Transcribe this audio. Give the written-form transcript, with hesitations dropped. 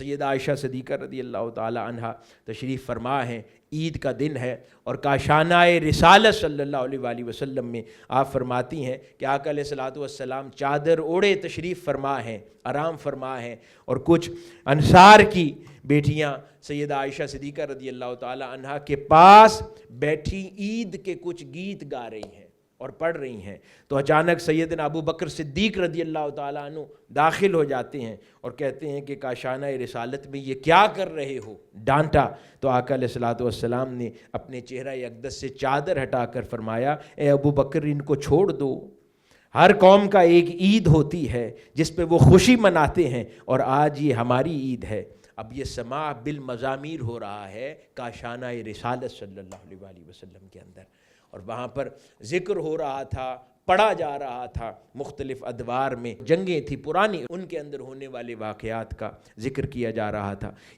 سیدہ عائشہ صدیقہ رضی اللہ تعالی عنہا تشریف فرما ہیں، عید کا دن ہے، اور کاشانہ رسالت صلی اللہ علیہ وآلہ وسلم میں آپ فرماتی ہیں کہ آقا علیہ الصلوۃ والسلام چادر اوڑھے تشریف فرما ہیں، آرام فرما ہیں، اور کچھ انصار کی بیٹیاں سیدہ عائشہ صدیقہ رضی اللہ تعالی عنہا کے پاس بیٹھی عید کے کچھ گیت گا رہی ہیں اور پڑھ رہی ہیں، تو اچانک سیدنا ابو بکر صدیق رضی اللہ تعالیٰ عنہ داخل ہو جاتے ہیں اور کہتے ہیں کہ کاشانہ رسالت میں یہ کیا کر رہے ہو، ڈانٹا۔ تو آقا علیہ الصلوۃ والسلام نے اپنے چہرہ اقدس سے چادر ہٹا کر فرمایا، اے ابو بکر ان کو چھوڑ دو، ہر قوم کا ایک عید ہوتی ہے جس پہ وہ خوشی مناتے ہیں، اور آج یہ ہماری عید ہے۔ اب یہ سماع بالمزامیر ہو رہا ہے کاشانہ رسالت صلی اللہ علیہ وآلہ وسلم کے اندر، اور وہاں پر ذکر ہو رہا تھا، پڑھا جا رہا تھا، مختلف ادوار میں جنگیں تھی پرانی، ان کے اندر ہونے والے واقعات کا ذکر کیا جا رہا تھا۔